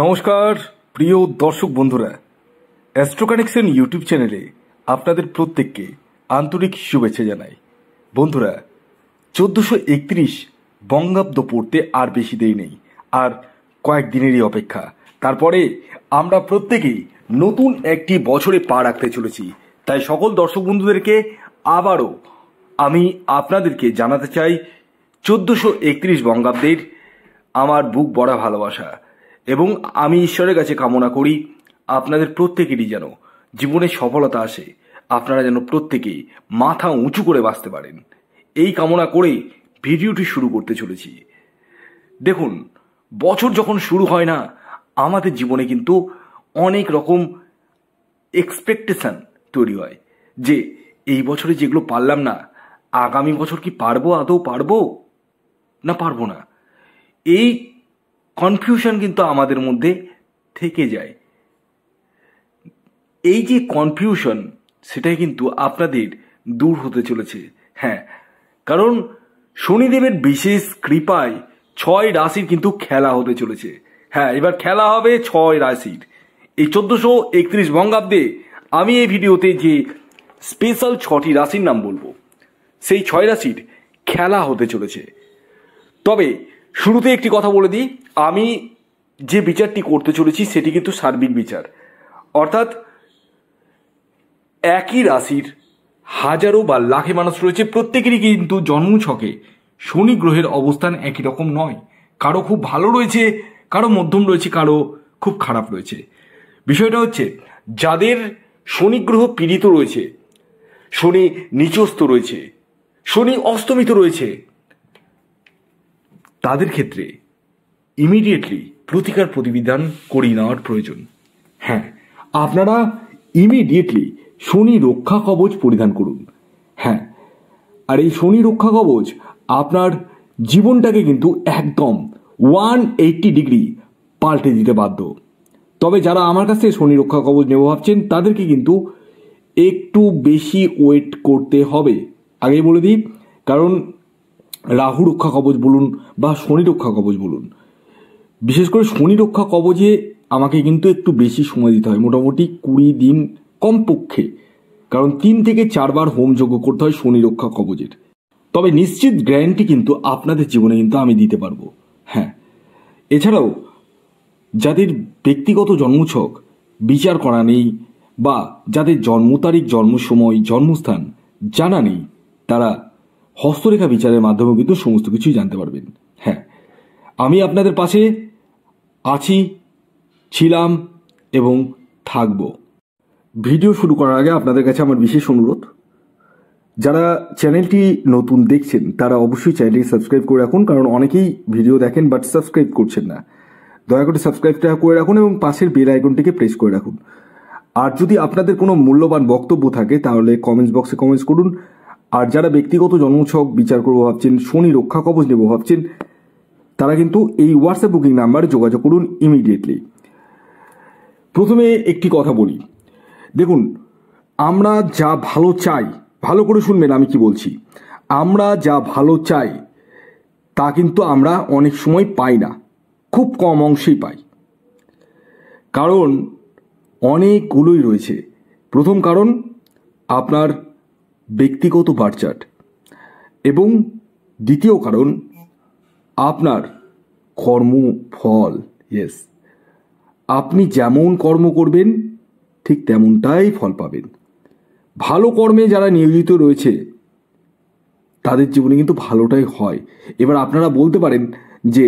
নমস্কার প্রিয় দর্শক বন্ধুরা, অ্যাস্ট্রো কানেকশন ইউটিউব চ্যানেলে আপনাদের প্রত্যেককে আন্তরিক শুভেচ্ছা জানাই। বন্ধুরা, 1431 বঙ্গাব্দ পড়তে আর বেশি দেরি নেই, আর কয়েকদিনেরই অপেক্ষা। তারপরে আমরা প্রত্যেকেই নতুন একটি বছরে পা রাখতে চলেছি। তাই সকল দর্শক বন্ধুদেরকে আবারও আমি আপনাদেরকে জানাতে চাই 1431 বঙ্গাব্দের আমার বুক ভরা ভালোবাসা, এবং আমি ঈশ্বরের কাছে কামনা করি আপনাদের প্রত্যেকেরই যেন জীবনে সফলতা আসে, আপনারা যেন প্রত্যেকেই মাথা উঁচু করে বাঁচতে পারেন, এই কামনা করে ভিডিওটি শুরু করতে চলেছি। দেখুন, বছর যখন শুরু হয় না, আমাদের জীবনে কিন্তু অনেক রকম এক্সপেকটেশন তৈরি হয় যে এই বছরে যেগুলো পারলাম না, আগামী বছর কি পারবো, আদৌ পারবো না পারবো না, এই কনফিউশন কিন্তু আমাদের মধ্যে থেকে যায়। এই যে কনফিউশন, সেটাই কিন্তু আপনাদের দূর হতে চলেছে। হ্যাঁ, কারণ শনিদেবের বিশেষ কৃপায় 6 রাশির কিন্তু খেলা হতে চলেছে। হ্যাঁ, এবার খেলা হবে 6 রাশির। এই 1431 বঙ্গাব্দে আমি এই ভিডিওতে যে স্পেশাল 6টি রাশির নাম বলবো, সেই 6 রাশির খেলা হতে চলেছে। তবে শুরুতে একটি কথা বলে দিই, আমি যে বিচারটি করতে চলেছি সেটি কিন্তু সার্বিক বিচার, অর্থাৎ একই রাশির হাজারো বা লাখে মানুষ রয়েছে, প্রত্যেকেরই কিন্তু জন্মছকে শনি গ্রহের অবস্থান একই রকম নয়। কারো খুব ভালো রয়েছে, কারো মধ্যম রয়েছে, কারো খুব খারাপ রয়েছে। বিষয়টা হচ্ছে, যাদের শনি গ্রহ পীড়িত রয়েছে, শনি নিচস্থ রয়েছে, শনি অস্তমিত রয়েছে, তাদের ক্ষেত্রে ইমিডিয়েটলি প্রতিকার প্রতিবিধান করিয়ে নেওয়ার প্রয়োজন। হ্যাঁ, আপনারা ইমিডিয়েটলি শনি রক্ষা কবচ পরিধান করুন। হ্যাঁ, আর এই শনি রক্ষা কবচ আপনার জীবনটাকে কিন্তু একদম 180 ডিগ্রি পাল্টে দিতে বাধ্য। তবে যারা আমার কাছে শনি রক্ষা কবচ নেব ভাবছেন, তাদেরকে কিন্তু একটু বেশি ওয়েট করতে হবে, আগেই বলে দিই। কারণ রাহু রক্ষা কবচ বলুন বা শনি রক্ষা কবচ বলুন, বিশেষ করে শনি রক্ষা কবচে আমাকে কিন্তু একটু বেশি সময় দিতে হয়, মোটামুটি 20 দিন কমপক্ষে। কারণ 3 থেকে 4 বার হোমযজ্ঞ করতে হয় শনি রক্ষা কবচের। তবে নিশ্চিত গ্যারান্টি কিন্তু আপনাদের জীবনে কিন্তু আমি দিতে পারবো। হ্যাঁ, এছাড়াও যাদের ব্যক্তিগত জন্মছক বিচার করা নেই, বা যাদের জন্ম তারিখ, জন্ম সময়, জন্মস্থান জানা নেই, তারা হস্তরেখা বিচারের মাধ্যমে কিন্তু সমস্ত কিছুই জানতে পারবেন। হ্যাঁ, আমি আপনাদের পাশে আছি, ছিলাম এবং থাকব। ভিডিও শুরু করার আগে আপনাদের কাছে আমার বিশেষ অনুরোধ, যারা চ্যানেলটি নতুন দেখছেন তারা অবশ্যই চ্যানেলটি সাবস্ক্রাইব করে রাখুন, কারণ অনেকেই ভিডিও দেখেন বাট সাবস্ক্রাইব করছেন না। দয়া করে সাবস্ক্রাইবটা করে রাখুন এবং পাশের বেল আইকনটিকে প্রেস করে রাখুন। আর যদি আপনাদের কোনো মূল্যবান বক্তব্য থাকে তাহলে কমেন্টস বক্সে কমেন্টস করুন। আর যারা ব্যক্তিগত জন্মছক বিচার করবো ভাবছেন, শনি রক্ষা কবচ নেব ভাবছেন, তারা কিন্তু এই হোয়াটসঅ্যাপ বুকিং নাম্বারে যোগাযোগ করুন ইমিডিয়েটলি। প্রথমে একটি কথা বলি, দেখুন, আমরা যা ভালো চাই, ভালো করে শুনবেন আমি কি বলছি, আমরা যা ভালো চাই তা কিন্তু আমরা অনেক সময় পাই না, খুব কম অংশেই পাই। কারণ অনেকগুলোই রয়েছে। প্রথম কারণ আপনার ব্যক্তিগত বার্চার্ট, এবং দ্বিতীয় কারণ আপনার কর্মফল। ইয়েস, আপনি যেমন কর্ম করবেন ঠিক তেমনটাই ফল পাবেন। ভালো কর্মে যারা নিয়োজিত রয়েছে তাদের জীবনে কিন্তু ভালোটাই হয়। এবার আপনারা বলতে পারেন যে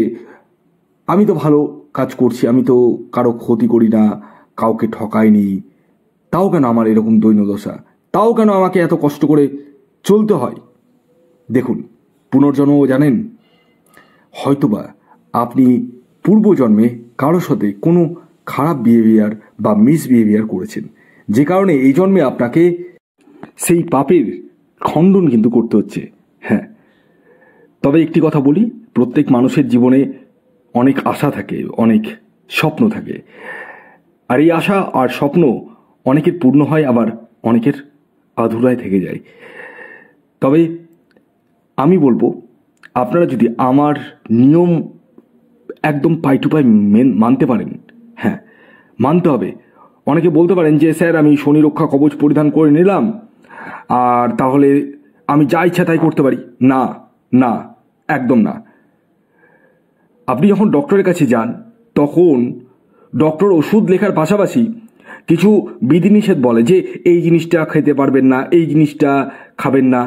আমি তো ভালো কাজ করছি, আমি তো কারো ক্ষতি করি না, কাউকে ঠকাইনি, তাও কেন আমার এরকম দৈন্যদশা, তাও কেন আমাকে এত কষ্ট করে চলতে হয়? দেখুন, পুনর্জন্ম জানেন, হয়তোবা আপনি পূর্বজন্মে কারোর সাথে কোনো খারাপ বিহেভিয়ার বা মিসবিহেভিয়ার করেছেন, যে কারণে এই জন্মে আপনাকে সেই পাপের খণ্ডন কিন্তু করতে হচ্ছে। হ্যাঁ, তবে একটি কথা বলি, প্রত্যেক মানুষের জীবনে অনেক আশা থাকে, অনেক স্বপ্ন থাকে, আর এই আশা আর স্বপ্ন অনেকের পূর্ণ হয়, আবার অনেকের আধুরায় থেকে যায়। তবে আমি বলবো, আপনারা যদি আমার নিয়ম একদম পাই টু পাই মানতে পারেন, হ্যাঁ, মানতে হবে। অনেকে বলতে পারেন যে স্যার আমি শনি রক্ষা কবচ পরিধান করে নিলাম আর তাহলে আমি যা ইচ্ছা তাই করতে পারি। না না, একদম না। আপনি যখন ডক্টরের কাছে যান তখন ডক্টর ওষুধ লেখার পাশাপাশি কিছু বিধিনিষেধ বলে যে এই জিনিসটা খেতে পারবেন না, এই জিনিসটা খাবেন না,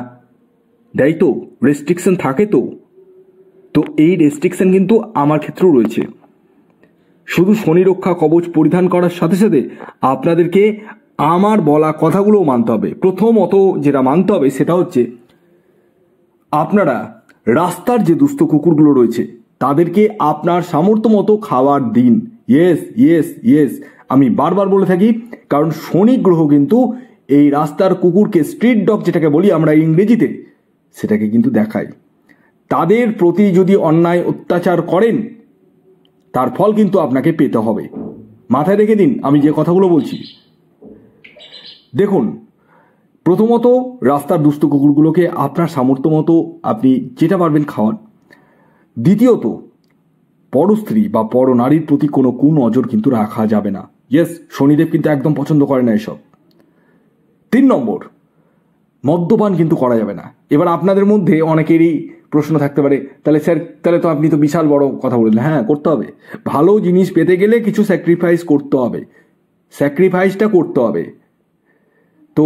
দেয় তো, রেস্ট্রিকশন থাকে তো। তো এই রেস্ট্রিকশন কিন্তু আমার ক্ষেত্রেও রয়েছে। শুধু শনি রক্ষা কবচ পরিধান করার সাথে সাথে আপনাদেরকে আমার বলা কথাগুলোও মানতে হবে। প্রথমত যেটা মানতে হবে সেটা হচ্ছে আপনারা রাস্তার যে দুস্থ কুকুরগুলো রয়েছে তাদেরকে আপনার সামর্থ্য মতো খাবার দিন। ইয়েস ইয়েস ইয়েস, আমি বারবার বলে থাকি, কারণ শনি গ্রহ কিন্তু এই রাস্তার কুকুরকে, স্ট্রিট ডগ যেটাকে বলি আমরা ইংরেজিতে, সেটাকে কিন্তু দেখায়। তাদের প্রতি যদি অন্যায় অত্যাচার করেন তার ফল কিন্তু আপনাকে পেতে হবে। মাথায় রেখে দিন আমি যে কথাগুলো বলছি। দেখুন, প্রথমত রাস্তার দুস্থ কুকুরগুলোকে আপনার সামর্থ্য মতো আপনি যেটা পারবেন খাওয়ান। দ্বিতীয়ত, পরস্ত্রী বা পরনারীর প্রতি কোনো কুনজর কিন্তু রাখা যাবে না। ইয়েস, শনিদেব কিন্তু একদম পছন্দ করে না এসব। 3 নম্বর, মদ্যপান কিন্তু করা যাবে না। এবার আপনাদের মধ্যে অনেকেরই প্রশ্ন থাকতে পারে, তাহলে স্যার তাহলে তো আপনি তো বিশাল বড় কথা বললেন। হ্যাঁ, করতে হবে। ভালো জিনিস পেতে গেলে কিছু স্যাক্রিফাইস করতে হবে, স্যাক্রিফাইসটা করতে হবে। তো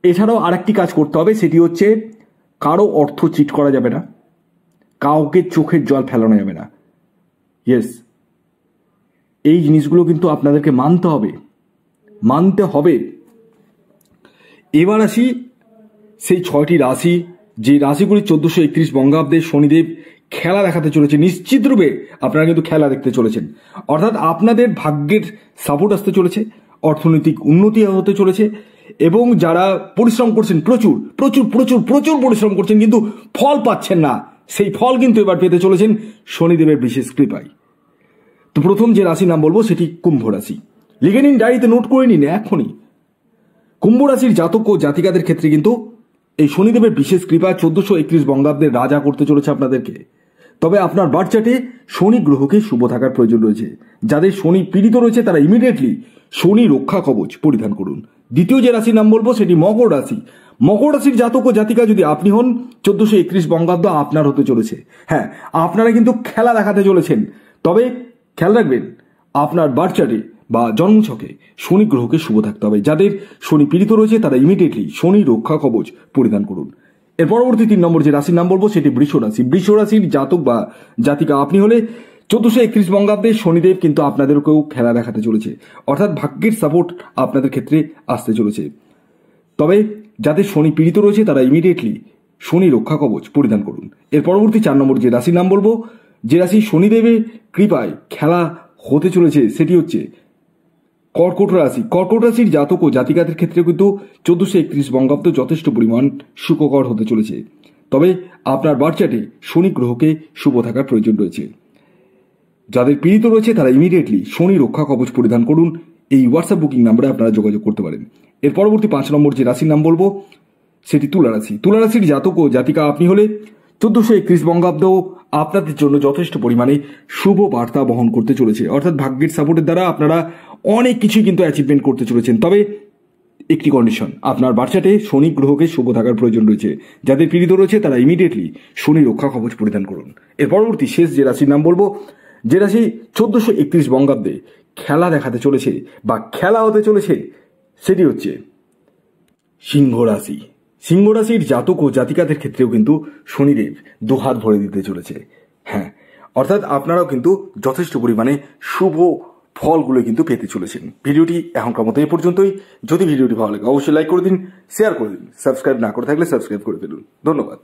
এছাড়াও আরেকটি কাজ করতে হবে, সেটি হচ্ছে কারো অর্থ চিট করা যাবে না, কাউকে চোখের জল ফেলানো যাবে না। ইয়েস, এই জিনিসগুলো কিন্তু আপনাদেরকে মানতে হবে, মানতে হবে। এবার আসি সেই 6টি রাশি, যে রাশিগুলি 1431 বঙ্গাব্দে শনিদেব খেলা দেখাতে চলেছে। নিশ্চিত রূপে আপনারা কিন্তু খেলা দেখতে চলেছেন, অর্থাৎ আপনাদের ভাগ্যের সাপোর্ট আসতে চলেছে, অর্থনৈতিক উন্নতি হতে চলেছে, এবং যারা পরিশ্রম করছেন, প্রচুর প্রচুর প্রচুর প্রচুর পরিশ্রম করছেন কিন্তু ফল পাচ্ছেন না, সেই ফল কিন্তু এবার পেতে চলেছেন শনিদেবের বিশেষ কৃপায়। তো প্রথম যে রাশির নাম বলবো সেটি কুম্ভ রাশি। লিখে নিন, ডায়েরিতে নোট করে নিন এখনই। কুম্ভ রাশির জাতক ও জাতিকাদের ক্ষেত্রে কিন্তু এই শনিদেবের বিশেষ কৃপা 1431 বঙ্গাব্দের রাজা করতে চলেছে আপনাদেরকে। তবে আপনার বার্থ চার্টে শনি গ্রহকে শুভ থাকার প্রয়োজন রয়েছে। যাদের শনি পীড়িত রয়েছে তারা ইমিডিয়েটলি শনি রক্ষা কবচ পরিধান করুন। দ্বিতীয় যে রাশির নাম বলবো সেটি মকর রাশি। মকর রাশির জাতক ও জাতিকা যদি আপনি হন, 1431 বঙ্গাব্দ আপনার হতে চলেছে। হ্যাঁ, আপনারা কিন্তু খেলা দেখাতে চলেছেন। তবে খেয়াল রাখবেন, আপনার বার্থ চার্টে বা জন্মছকে শনি গ্রহকে শুভ থাকতে হবে। যাদের শনি পীড়িত রয়েছে তারা ইমিডিয়েটলি শনি রক্ষা কবচ পরিধান করুন। এর পরবর্তী 3 নম্বর যে রাশির নাম বলবো সেটি বৃষ রাশি। বৃষ রাশির জাতক বা জাতিকা আপনি হলে 1431 বঙ্গাব্দে শনিদেব কিন্তু আপনাদেরকেও খেলা দেখাতে চলেছে, অর্থাৎ ভাগ্যের সাপোর্ট আপনাদের ক্ষেত্রে আসতে চলেছে। তবে যাদের শনি পীড়িত রয়েছে তারা ইমিডিয়েটলি শনি রক্ষা কবচ পরিধান করুন। এর পরবর্তী 4 নম্বর যে রাশির নাম বলবো, যে রাশি শনিদেবের কৃপায় খেলা হতে চলেছে সেটি হচ্ছে কর্কট রাশি। কর্কট রাশির জাতক ও জাতিকাদের ক্ষেত্রে কিন্তু 1431 বঙ্গাব্দ যথেষ্ট পরিমাণ সুখকর হতে চলেছে। তবে আপনার বার্থ চার্টে শনি গ্রহকে শুভ থাকার প্রয়োজন রয়েছে। যাদের পীড়িত রয়েছে তারা ইমিডিয়েটলি শনি রক্ষা কবচ পরিধান করুন। এই হোয়াটসঅ্যাপ বুকিং নাম্বারে আপনারা যোগাযোগ করতে পারেন। এর পরবর্তী 5 নম্বর যে রাশির নাম বলবো সেটি তুলা রাশি। তুলা রাশির জাতক ও জাতিকা আপনি হলে 1431 বঙ্গাব্দ আপনাদের জন্য যথেষ্ট পরিমাণে শুভ বার্তা বহন করতে চলেছে, অর্থাৎ ভাগ্যের সাপোর্টের দ্বারা আপনারা অনেক কিছুই কিন্তু অ্যাচিভমেন্ট করতে চলেছেন। তবে একটি কন্ডিশন, আপনার বার্থ চার্টে শনি গ্রহকে শুভ থাকার প্রয়োজন রয়েছে। যাদের পীড়িত রয়েছে তারা ইমিডিয়েটলি শনি রক্ষা কবচ পরিধান করুন। এর পরবর্তী শেষ যে রাশির নাম বলবো, যে রাশি 1431 বঙ্গাব্দে খেলা দেখাতে চলেছে বা খেলা হতে চলেছে, সেটি হচ্ছে সিংহ রাশি। সিংহ রাশির জাতক ও জাতিকাদের ক্ষেত্রেও কিন্তু শনিদেব দুহাত ভরে দিতে চলেছে। হ্যাঁ, অর্থাৎ আপনারাও কিন্তু যথেষ্ট পরিমাণে শুভ ফলগুলো কিন্তু পেতে চলেছেন। ভিডিওটি এখনকার মতো এ পর্যন্তই। যদি ভিডিওটি ভালো লাগে অবশ্যই লাইক করে দিন, শেয়ার করে দিন, সাবস্ক্রাইব না করে থাকলে সাবস্ক্রাইব করে ফেলুন। ধন্যবাদ।